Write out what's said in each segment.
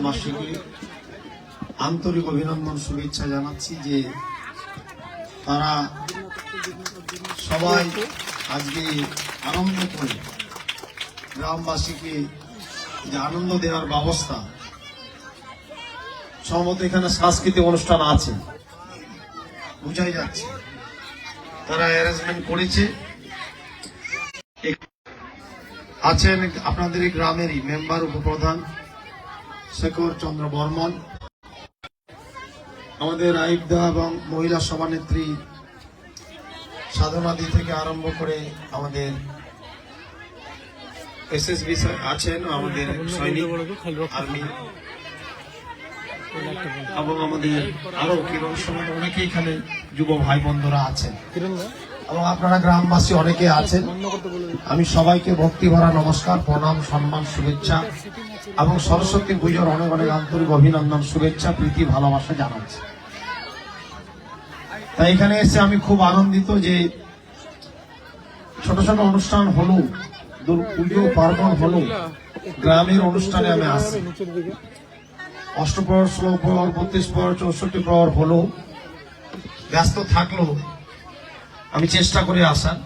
গ্রামবাসীকে আন্তরিক অভিনন্দন শুভেচ্ছা জানাচ্ছি যে তারা সবাই আজকে আনন্দ করে গ্রামবাসীকে যে আনন্দ দেওয়ার ব্যবস্থা, সম্ভবত এখানে সাংস্কৃতিক অনুষ্ঠান আছে, বোঝাই যাচ্ছে তারা অ্যারেঞ্জমেন্ট করেছে। আছেন আপনাদের এই গ্রামেরই মেম্বার উপপ্রধান শেখর চন্দ্র বর্মন, আমাদের আইবদা এবং মহিলা সভানেত্রী সাধনাদি থেকে আরম্ভ করে আমাদের এসএসবি আছেন, আমাদের সৈনিক আর্মি এবং আমাদের আরো কিরণ সমাজ অনেকে এখানে যুব ভাই বন্ধুরা আছেন এবং আপনারা গ্রামবাসী অনেকে আছেন। আমি সবাইকে ভক্তি ভরা নমস্কার, প্রণাম, সম্মান, শুভেচ্ছা এবং সরস্বতী পুজোর অনেক অনেক আন্তরিক অভিনন্দন, শুভেচ্ছা, প্রীতি, ভালোবাসা জানাচ্ছি। তাই এখানে এসে আমি খুব আনন্দিত যে ছোট ছোট অনুষ্ঠান হলো, পুজো পার্বণ হলো, গ্রামের অনুষ্ঠানে আমি আসছি। অষ্টপ্রহর, 16 প্রহর, 32 প্রহর, 64 প্রহর হলো, ব্যস্ত থাকলো আমি চেষ্টা করে আসার।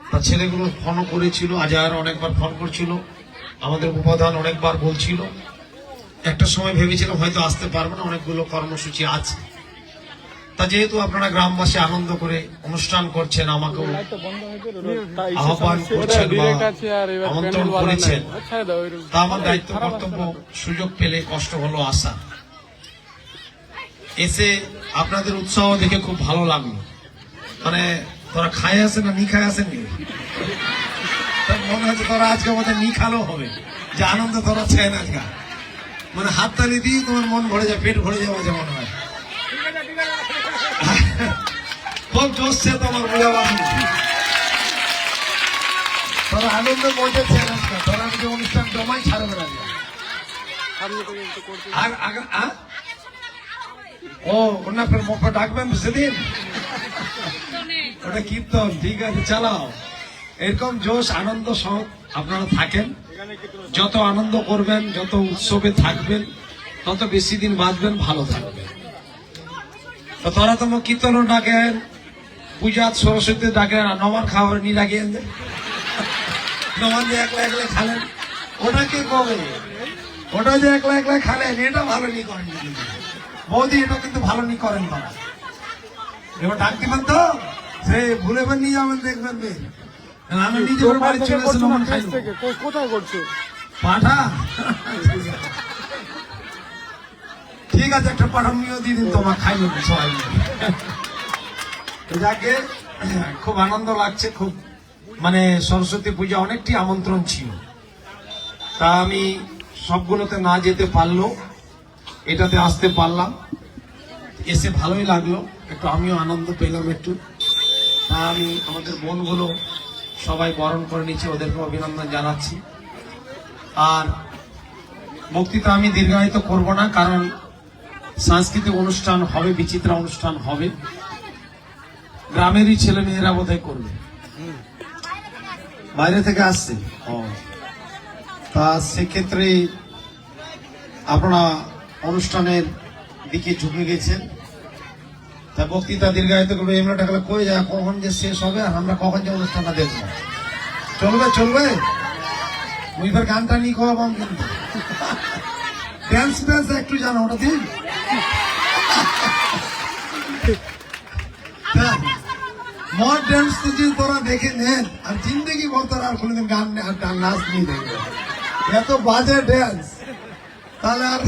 তার ছেলেগুলো ফোন করেছিল, আজহার অনেকবার ফোন করছিল, আমাদের উপপ্রধান অনেকবার বলছিল। একটা সময় ভেবেছিলাম হয়তো আসতে পারবো না, অনেকগুলো কর্মসূচি আছে। তা যেহেতু আপনারা গ্রামবাসী আনন্দ করে অনুষ্ঠান করছেন, আমাকেও আহ্বান করছেন বা আমন্ত্রণ করেছেন, তা আমার দায়িত্ব কর্তব্য, সুযোগ পেলে কষ্ট হলো আসা। এসে আপনাদের উৎসাহ দেখে খুব ভালো লাগলো। মানে তোরা খায় আসেন না নি খায় আসেন, মনে হচ্ছে তোরা আজকে আমাদের নি খালো হবে, যে আনন্দ তোরা ছেন আজকে। মানে হাততালি দিয়ে তোমার মন ভরে যায়, পেট ভরে যাওয়া যেমন হয়, খুব জোরছে তোমার বোঝাবার। তোরা আনন্দের মধ্যে ছেন আজকে, তোরা আজকে অনুষ্ঠান জমাই ছাড়বে না। ও ওনা ফের মুখে ডাকবেন সেদিন, ওটা কীর্তন, ঠিক আছে চালাও। এরকম জোশ আনন্দ সহ আপনারা থাকেন, যত আনন্দ করবেন, যত উৎসবে থাকবেন, তত বেশি দিন বাঁচবেন, ভালো থাকবেন। তো তোরা তো কীর্তনও ডাকেন, পূজা সরস্বতী ডাকেন, আর নমান খাবার নি ডাকেন, নমান যে একলা একলা খালেন, ওটা কে কবে? ওটা যে একলা একলা খালেন, এটা ভালো নি করেন বৌদি, এটা কিন্তু ভালো নি করেন তারা। এবার ডাক দিবেন তো, সে ভুলে নিয়ে যাবেন, দেখবেন আমি নিজের বাড়ি চলে এসে নমান খাই। কোথায় করছো পাঠা? ঠিক আছে, একটা পাঠামিও দিয়ে দিন, তোমার খাই নেবে সবাই। যাকে খুব আনন্দ লাগছে, খুব মানে সরস্বতী পূজা অনেকটি আমন্ত্রণ ছিল, তা আমি সবগুলোতে না যেতে পারলো, এটাতে আসতে পারলাম, এসে ভালোই লাগলো, একটু আমিও আনন্দ পেলাম একটু। তা আমি আমাদের বোনগুলো সবাই বরণ করে নিচ্ছি, ওদেরকে অভিনন্দন জানাচ্ছি। আর বক্তৃতা আমি দীর্ঘায়িত করব না, কারণ সাংস্কৃতিক অনুষ্ঠান হবে, বিচিত্রা অনুষ্ঠান হবে, গ্রামেরই ছেলে মেয়েরা বোধহয় করবে, বাইরে থেকে আসছে। তা সেক্ষেত্রে আপনারা অনুষ্ঠানের দিকে ঝুঁকে গেছেন, তা বক্তৃতা দীর্ঘায়িত করবে। এমরা টাকা কই যায়, কখন যে শেষ হবে আর আমরা কখন যে অনুষ্ঠানটা দেখবো। চলবে চলবে, মুইবার গানটা নিয়ে খাওয়াবাম, কিন্তু ড্যান্স ড্যান্স একটু জানো ওটা দিন। মড ড্যান্স তো যদি তোরা দেখে নেন, আর জিন্দগি ভর তোরা আর কোনোদিন গান নাচ নিয়ে দেখবে, এত বাজে ড্যান্স, তাহলে আর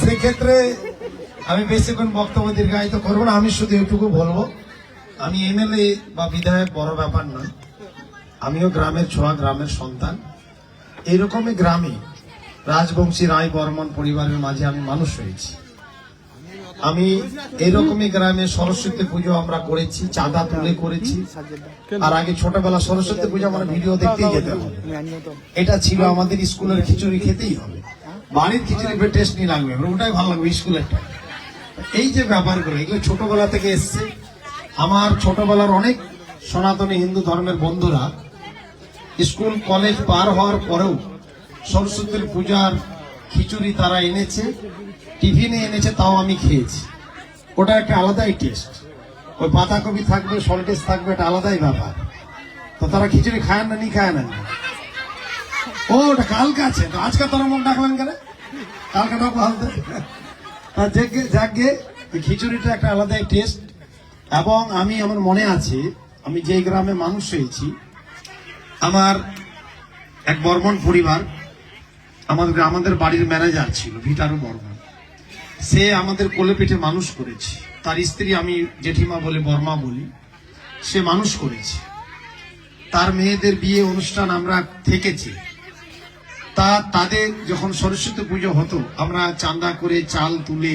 সেক্ষেত্রে আমি বেশিক্ষণ বক্তব্য দীর্ঘায়িত করবো না। আমি শুধু এটুকু বলবো, আমি এমএলএ বা বিধায়ক বড় ব্যাপার নয়, আমিও গ্রামের ছোঁয়া, গ্রামের সন্তান। এইরকমই গ্রামে রাজবংশী রায় বর্মন পরিবারের মাঝে আমি মানুষ হয়েছি। আমি এরকমই গ্রামে সরস্বতী পুজো আমরা করেছি, চাঁদা তুলে করেছি। আর আগে ছোটবেলা সরস্বতী পুজো আমার ভিডিও দেখতেই যেতে হবে, এটা ছিল আমাদের স্কুলের খিচুড়ি খেতেই হবে, বাড়ির খিচুড়ি টেস্ট নিয়ে লাগবে, ওটাই ভালো লাগবে স্কুলেরটা। এই যে ব্যাপারগুলো, এগুলো ছোটবেলা থেকে এসছে। আমার ছোটবেলার অনেক সনাতনী হিন্দু ধর্মের বন্ধুরা স্কুল কলেজ পার হওয়ার পরেও সরস্বতীর পূজার খিচুড়ি তারা এনেছে, টিফিনে এনেছে, তাও আমি খেয়েছি। ওটা একটা আলাদাই টেস্ট। ওই পাতাকপি থাকবে, সল্টেজ থাকবে, এটা আলাদাই ব্যাপার। তো তারা খিচুড়ি খায় না, নি খায় না? ও ওটা কালকে আছে, তো আজকে তোরা মুখ ডাকলেন কেন? কালকে ডাকবো হালতে। যাকে খিচুড়িটা একটা আলাদাই টেস্ট। এবং আমি আমার মনে আছে, আমি যে গ্রামে মানুষ হয়েছি, আমার এক বর্মন পরিবার, আমাদের বাড়ির ম্যানেজার ছিল ভিটারু বর্মন। সে আমাদের কোলে পিঠে মানুষ করেছে। তার স্ত্রী আমি জেঠিমা বলে, বর্মা বলি, সে মানুষ করেছে। তার মেয়েদের বিয়ে অনুষ্ঠান আমরা থেকেছি। তাদের যখন সরস্বতী পুজো হতো, আমরা চাঁদা করে চাল তুলে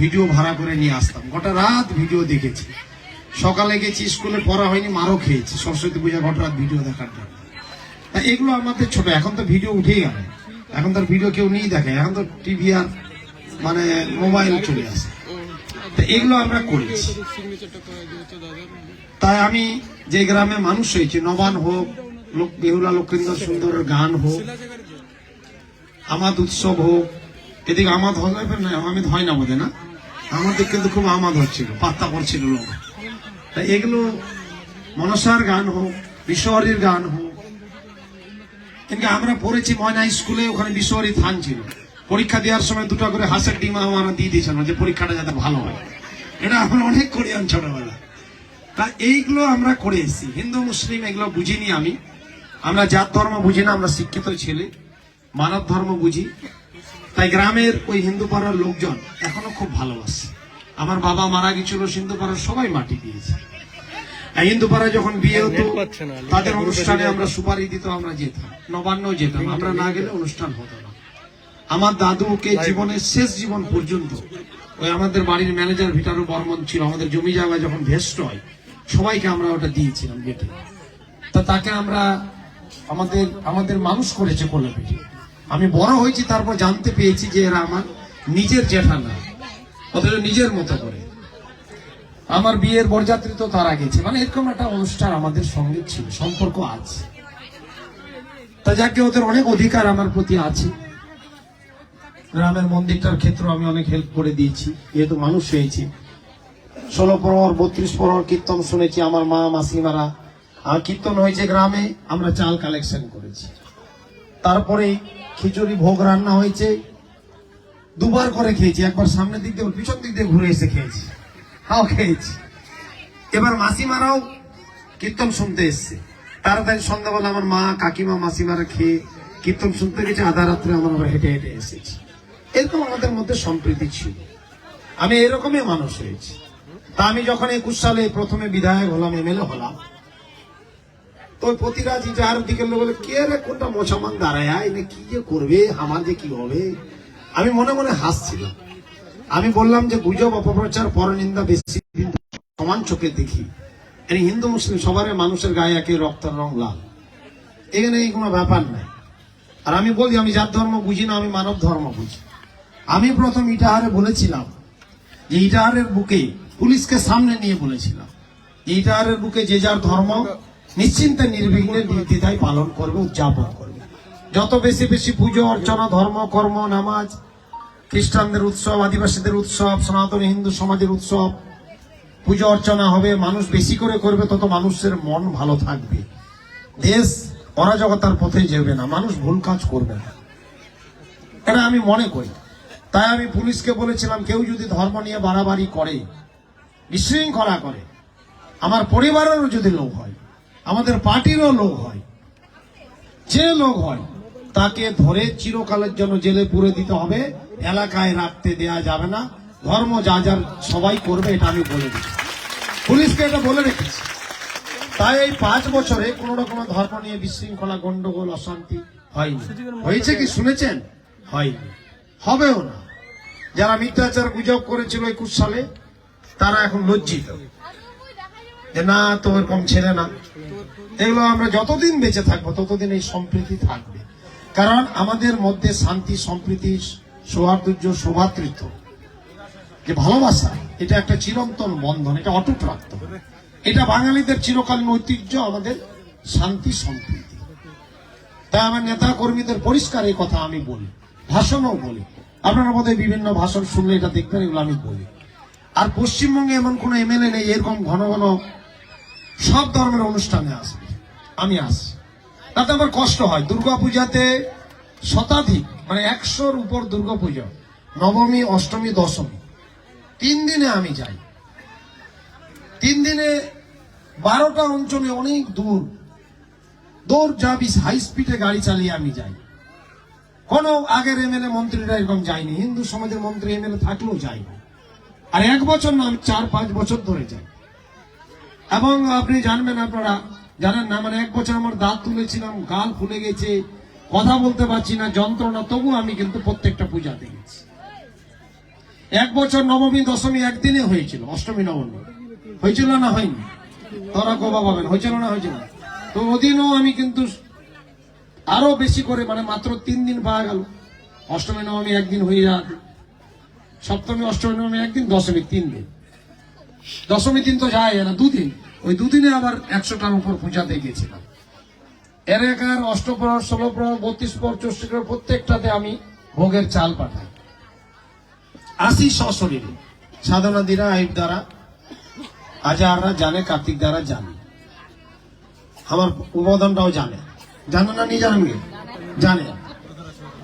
ভিডিও ভাড়া করে নিয়ে আসতাম। গোটা রাত ভিডিও দেখেছি। সকালে গেছি, স্কুলে পড়া হয়নি, মারও খেয়েছি সরস্বতী পূজা গোটা রাত ভিডিও দেখার জন্য। এগুলো আমাদের ছোট। এখন তো ভিডিও উঠেই গেল, এখন তো ভিডিও কেউ নিয়ে দেখে, এখন তো টিভি আর মানে মোবাইল চলে আসে। তো এগুলো আমরা করেছি। তাই আমি যে গ্রামে মানুষ হয়েছি, নবান হোক, বেহুলা লক্ষিন্দর সুন্দরের গান হোক, আমাদ উৎসব হোক, এদিকে আমাদ হবে না, আমিদ হয় না বোধ না, আমাদের কিন্তু খুব আমাদ হচ্ছিল, পাত্তা পড়ছিল লোক। তাই এগুলো মনসার গান হোক, বিশ্বহরির গান হোক, কিন্তু আমরা পড়েছি ময়না স্কুলে, ওখানে বিশ্বহরি থান ছিল। পরীক্ষা দেওয়ার সময় 2টা করে হাঁসের ডিমা আমরা দিয়ে দিয়েছিলাম, যে পরীক্ষাটা যাতে ভালো হয়। এটা আমরা অনেক করি ছোটবেলা। তা এইগুলো আমরা করে এসেছি। হিন্দু মুসলিম এগুলো বুঝিনি আমি। আমরা জাত ধর্ম বুঝি না, আমরা শিক্ষিত ছেলে, মানব ধর্ম বুঝি। তাই গ্রামের ওই হিন্দু পাড়ার লোকজন এখনো খুব ভালোবাসে। আমার বাবা মারা গেছিল, হিন্দু পাড়ার সবাই মাটি দিয়েছে। হিন্দু পাড়ায় যখন বিয়ে হতো, তাদের অনুষ্ঠানে আমরা সুপারি দিত, আমরা যেতাম, নবান্নও যেতাম। আমরা না গেলে অনুষ্ঠান হতো না। আমার দাদুকে জীবনের শেষ জীবন পর্যন্ত ওই আমাদের বাড়ির ম্যানেজার ভিটারু বর্মন ছিল, আমাদের জমি জায়গা যখন ভেস্ট হয়, সবাইকে আমরা ওটা দিয়েছিলাম বেটে। তা তাকে আমরা আমাদের মানুষ করেছে কোলে পিঠে। আমি বড় হয়েছি, তারপর জানতে পেয়েছি যে এরা আমার নিজের জেঠা না, অথচ নিজের মতো করে। আমার বিয়ের বরযাত্রী তো তারা গেছে, মানে এরকম একটা অনুষ্ঠান আমাদের সঙ্গে ছিল, সম্পর্ক আছে। তা যাকে ওদের অনেক অধিকার আমার প্রতি আছে। গ্রামের মন্দিরটার ক্ষেত্রে আমি অনেক হেল্প করে দিয়েছি, যেহেতু মানুষ হয়েছি। 16 প্রহর 32 প্রহর কীর্তন শুনেছি, আমার মা মাসিমারা। আর কীর্তন হয়েছে গ্রামে, আমরা চাল কালেকশন করেছি। তারপরে খিচুড়ি ভোগ রান্না হয়েছে, 2বার করে খেয়েছি। একবার সামনের দিক দিয়ে, পিছন দিক দিয়ে ঘুরে এসে খেয়েছি, খেয়েছি। এবার মাসিমারাও কীর্তন শুনতে এসছে। তাড়াতাড়ি সন্ধ্যাবেলা আমার মা, কাকিমা, মাসিমারা খেয়ে কীর্তন শুনতে গেছে। আধা রাত্রে আমরা হেঁটে হেঁটে এসেছি। এরকম আমাদের মধ্যে সম্প্রীতি ছিল। আমি এরকমই মানুষ হয়েছি। তা আমি যখন 21 সালে প্রথমে বিধায়ক হলাম, এমএলএ হলাম, তো প্রতিরাজ ইটাহার দিকে বলে, কে রে কোনটা মোছামান দাঁড়ায়, এনে কি যে করবে, আমার যে কি হবে। আমি মনে মনে হাসছিলাম। আমি বললাম যে গুজব, অপপ্রচার, পরনিন্দা বেশি দিন সমান চোখে দেখি। হিন্দু মুসলিম সবার মানুষের গায়ে একে রক্তের রং লাল, এখানে এই কোনো ব্যাপার নাই। আর আমি বলি, আমি জাত ধর্ম বুঝি না, আমি মানব ধর্ম বুঝি। আমি প্রথম ইটাহারে বলেছিলাম যে ইটাহারের বুকে পুলিশকে সামনে নিয়ে বলেছিলাম যে ইটাহারের বুকে যে যার ধর্ম নিশ্চিন্তে নির্বিঘ্নে নির্দ্বিধায় পালন করবে, উদযাপন করবে। যত বেশি বেশি পুজো অর্চনা, ধর্ম কর্ম, নামাজ, খ্রিস্টানদের উৎসব, আদিবাসীদের উৎসব, সনাতন হিন্দু সমাজের উৎসব, পুজো অর্চনা হবে, মানুষ বেশি করে করবে, তত মানুষের মন ভালো থাকবে, দেশ অরাজকতার পথে যাবে না, মানুষ ভুল কাজ করবে না। এটা আমি মনে করি। তাই আমি পুলিশকে বলেছিলাম, কেউ যদি ধর্ম নিয়ে বাড়াবাড়ি করে, বিশৃঙ্খলা করে, আমার পরিবারেরও যদি লোক হয়, আমাদের পার্টিরও লোক হয়, যে লোক হয়, তাকে ধরে চিরকালের জন্য জেলে পুরে দিতে হবে, এলাকায় রাখতে দেয়া যাবে না। ধর্ম যা যার সবাই করবে, এটা আমি বলে দিচ্ছি, পুলিশকে এটা বলে রেখেছি। তাই এই 5 বছরে কোন রকম ধর্ম নিয়ে বিশৃঙ্খলা, গন্ডগোল, অশান্তি হয়নি। হয়েছে কি শুনেছেন? হয়নি, হবেও না। যারা মিথ্যাচার গুজব করেছিল 21 সালে, তারা এখন লজ্জিত যে না, তো এরকম ছেলে না। এগুলো আমরা যতদিন বেঁচে থাকবো, ততদিন এই সম্প্রীতি থাকবে। কারণ আমাদের মধ্যে শান্তি, সম্প্রীতি, সৌহার্দ্য, সৌভ্রাতৃত্ব, যে ভালোবাসা, এটা একটা চিরন্তন বন্ধন, এটা অটুট রাখতে হবে। এটা বাঙালিদের চিরকালীন ঐতিহ্য, আমাদের শান্তি সম্প্রীতি। তাই আমার নেতা কর্মীদের পরিষ্কার এই কথা আমি বলি, ভাষণও বলি। আপনারা বোধহয় বিভিন্ন ভাষণ শুনলে এটা দেখবেন, এগুলো আমি বলি। আর পশ্চিমবঙ্গে এমন কোন এমএলএ নেই এরকম ঘন ঘন সব ধর্মের অনুষ্ঠানে আসবে, আমি আসি, তাতে আমার কষ্ট হয়। দুর্গাপূজাতে শতাধিক, মানে 100-র উপর দুর্গাপূজা, নবমী, অষ্টমী, দশমী, 3 দিনে আমি যাই। 3 দিনে 12টা অঞ্চলে অনেক দূর যাবি, হাই স্পিডে গাড়ি চালিয়ে আমি যাই। কোন আগের এমএলএ মন্ত্রীরা এরকম যায়নি, হিন্দু সমাজের মন্ত্রী এমএলএ থাকলেও যায়নি। আর 1 বছর না, আমি 4-5 বছর ধরে যাই। এবং আপনি জানবেন, আপনারা জানেন না, মানে 1 বছর আমার দাঁত তুলেছিলাম, গাল ফুলে গেছে, কথা বলতে পারছি না, যন্ত্রণা, তবু আমি কিন্তু প্রত্যেকটা পূজা দেখেছি। 1 বছর নবমী দশমী একদিনে হয়েছিল, অষ্টমী নবমী হয়েছিল না হয়নি? তোরা কবা পাবেন, হয়েছিল না হয়েছিল? তো ওদিনও আমি কিন্তু আরো বেশি করে, মানে মাত্র 3 দিন পাওয়া গেল। অষ্টমী নবমী একদিন হয়ে যাবে, সপ্তমী অষ্টমী নবমী একদিন, দশমী 3 দিন। দশমী দিন তো যায় না, 2 দিন। ওই 2 দিনে আবার 100টার উপর পূজাতে গেছিলাম। এর একার অষ্টপ্রহর, 16 প্রহর, 32 প্রহর, 64 প্রহর, প্রত্যেকটাতে আমি ভোগের চাল পাঠাই। আসি সশরীরে, সাধনাদিরা, আইব দ্বারা, আজাররা জানে, কার্তিক দ্বারা জানে, আমার উপাদানটাও জানে। জানে না, নিয়ে জানেন, জানে,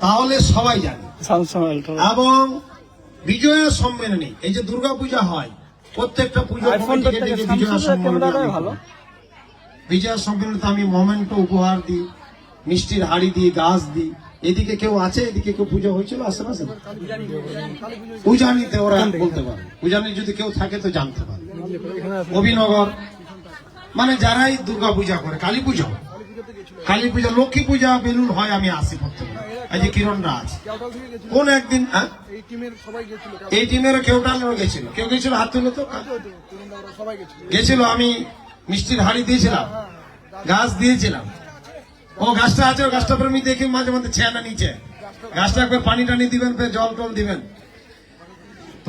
তাহলে সবাই জানে। এবং বিজয়া সম্মেলনী, এই যে দুর্গাপূজা হয়, প্রত্যেকটা পুজো বিজয়া সম্মেলনী, বিজয়া সম্মেলনীতে আমি মোমেন্টো উপহার দিই, মিষ্টির হাড়ি দিই, গাছ দিই। এদিকে কেউ আছে, এদিকে কেউ পুজো হয়েছিল আশেপাশে? উজানিতে ওরা বলতে পারে, উজানি যদি কেউ থাকে তো জানতে পারে। অভিনগর, মানে যারাই দুর্গা পূজা করে, কালী পূজা, লক্ষ্মী পূজা, বেলুন হয়, আমি আসি প্রত্যেকদিন। এই যে কিরণরা আছে, কোন একদিন এই টিমের কেউটা গেছিল, কেউ গেছিল, হাত তুলে তো গেছিল। আমি মিষ্টির হাড়ি দিয়েছিলাম, গাছ দিয়েছিলাম। ও গাছটা আছে, ও গাছটা পরে আমি দেখি মাঝে মধ্যে ছেনা নিচে, গাছটা একবার পানি টানি দিবেন, জল টল দিবেন,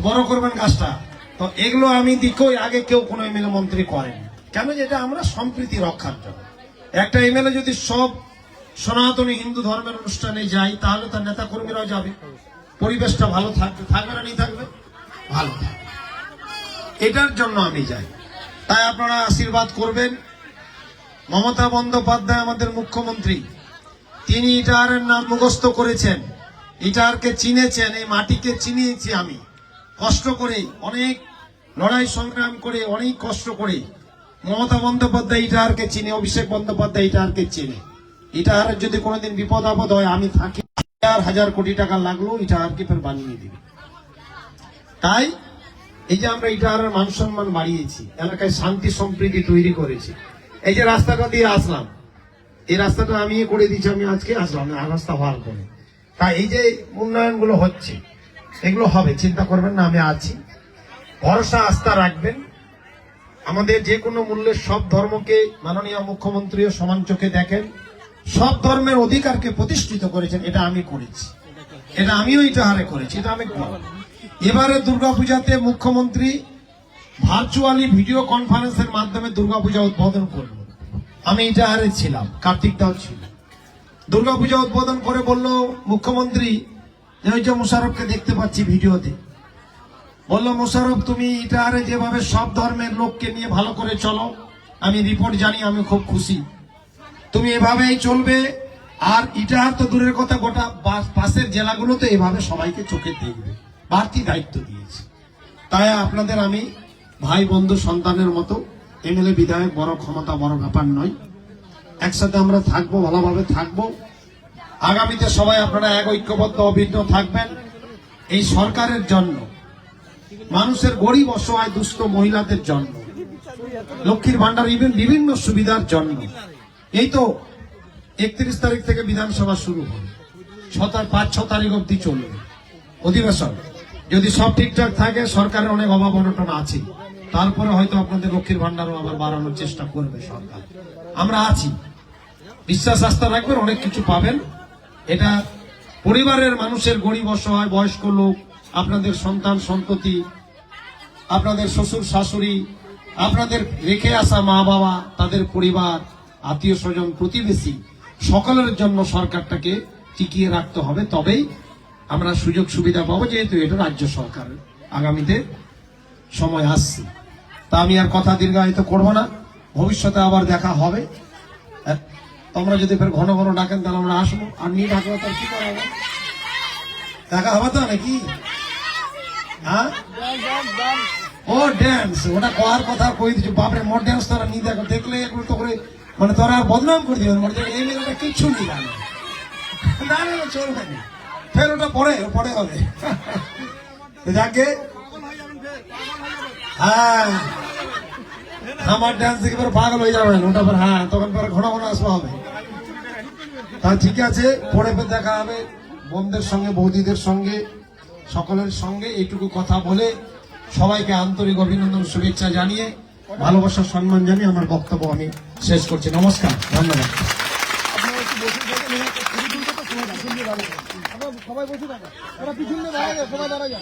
বড় করবেন গাছটা। তো এগুলো আমি দিকই আগে কেউ কোনো এমএলএ মন্ত্রী করেন। কেন? যেটা আমরা সম্প্রীতি রক্ষার জন্য। একটা এমএলএ যদি সব সনাতনী হিন্দু ধর্মের অনুষ্ঠানে যায়, তাহলে তার নেতা কর্মীরাও যাবে, পরিবেশটা ভালো থাকবে, থাকবে না নিয়ে থাকবে, ভালো থাকবে। এটার জন্য আমি যাই। তাই আপনারা আশীর্বাদ করবেন। মমতা বন্দ্যোপাধ্যায় আমাদের মুখ্যমন্ত্রী, তিনি ইটাহারের নাম মুখস্থ করেছেন, ইটাহারকে চিনেছেন, এই মাটিকে চিনিয়েছি আমি কষ্ট করে, অনেক লড়াই সংগ্রাম করে, অনেক কষ্ট করে। মমতা বন্দ্যোপাধ্যায় ইটাহারকে চিনে, অভিষেক বন্দ্যোপাধ্যায় ইটাহারকে চিনে। ইটাহারের যদি কোনোদিন বিপদ আপদ হয়, আমি থাকি, 1000 কোটি টাকা লাগলেও ইটাহারকে ফের বানিয়ে দিবে। তাই এই যে আমরা ইটাহারের মান সম্মান বাড়িয়েছি, এলাকায় শান্তি সম্প্রীতি তৈরি করেছি। এই যে রাস্তাটা দিয়ে আসলাম, এই রাস্তাটা আমি করে দিচ্ছি, আমি আজকে আসলাম রাস্তা হওয়ার পরে। তাই এই যে উন্নয়নগুলো হচ্ছে, এগুলো হবে, চিন্তা করবেন না, আমি আছি। ভরসা আস্থা রাখবেন। আমাদের যে কোনো মূল্যে সব ধর্মকে মাননীয় মুখ্যমন্ত্রীও সমান চোখে দেখেন, সব ধর্মের অধিকারকে প্রতিষ্ঠিত করেছেন। এটা আমি করেছি, এটা আমিও ইটাহারে করেছি, এটা আমি। এবারে দুর্গাপূজাতে মুখ্যমন্ত্রী ভার্চুয়ালি ভিডিও কনফারেন্সের মাধ্যমে দুর্গাপূজা উদ্বোধন করল। আমি ইটাহারে ছিলাম, কার্তিক দাও ছিল। দুর্গাপূজা উদ্বোধন করে বলল মুখ্যমন্ত্রী, ওই যে মোশারফকে দেখতে পাচ্ছি ভিডিওতে, বলল মোশারফ, তুমি ইটাহারে যেভাবে সব ধর্মের লোককে নিয়ে ভালো করে চলো, আমি রিপোর্ট জানি, আমি খুব খুশি। তুমি এভাবেই চলবে। আর ইটাহার তো দূরের কথা, গোটা পাশের জেলাগুলোতে এভাবে সবাইকে চোখে দেখবে, বাড়তি দায়িত্ব দিয়েছে। তাই আপনাদের আমি ভাই বন্ধু সন্তানের মতো, এমএলএ বিধায়ক বড় ক্ষমতা, বড় ব্যাপার নয়। একসাথে আমরা থাকবো, ভালোভাবে থাকবো। আগামীতে সবাই আপনারা এক ঐক্যবদ্ধ, অভিন্ন থাকবেন এই সরকারের জন্য, মানুষের গরিব অসহায় দুস্থ মহিলাদের জন্য, লক্ষ্মীর ভান্ডার, বিভিন্ন সুবিধার জন্য। এই তো 31 তারিখ থেকে বিধানসভা শুরু হবে, 5-6 তারিখ অব্দি চলবে অধিবেশন। যদি সব ঠিকঠাক থাকে, সরকারের অনেক অভাব অনটন আছে, তারপরে হয়তো আপনাদের লক্ষ্মীর ভান্ডারও আবার বাড়ানোর চেষ্টা করবে সরকার। আমরা আছি, বিশ্বাস আস্থা রাখবেন, অনেক কিছু পাবেন। এটা পরিবারের মানুষের, গরিব অসহায় বয়স্ক লোক, আপনাদের সন্তান সন্ততি, আপনাদের শ্বশুর শাশুড়ি, আপনাদের রেখে আসা মা বাবা, তাদের পরিবার, আত্মীয় স্বজন, প্রতিবেশী, সকলের জন্য সরকারটাকে টিকিয়ে রাখতে হবে, তবেই আমরা সুযোগ সুবিধা পাবো, যেহেতু এটা রাজ্য সরকার আগামীতে সময় আসছে। তা আমি আর কথা দীর্ঘায়িত করবো না, ভবিষ্যতে আবার দেখা হবে। তোমরা যদি ফের ঘন ঘন ডাকেন তাহলে আমরা আসবো, আর নিয়ে ডাকবো তার কি করা হবে, দেখা হবে তো নাকি? হ্যাঁ, ও ড্যান্স, ওটা করার কথা কই দিচ্ছি। বাপরে, মোট ড্যান্স তোরা নিয়ে দেখো, দেখলে একটু তো করে মানে তোরা আর বদনাম করে দিবেন, মনে এই মেয়েটা কিচ্ছু নিয়ে জানে না, না না চলবে না, ফের ওটা পরে হবে। যাকে হ্যাঁ, আমার ডান্স দেখে পরে পাগল হয়ে যাবেন, ওটা পর হ্যাঁ তখন পরে ঘন ঘন আসবা হবে। তা ঠিক আছে, পরে ফের দেখা হবে। বোনদের সঙ্গে, বৌদিদের সঙ্গে, সকলের সঙ্গে এইটুকু কথা বলে সবাইকে আন্তরিক অভিনন্দন, শুভেচ্ছা জানিয়ে, ভালোবাসা, সম্মান জানিয়ে আমার বক্তব্য আমি শেষ করছি। নমস্কার, ধন্যবাদ। সবাই বসে থাকা, পিছন দিয়ে দাঁড়ায়, সবাই দাঁড়ায়।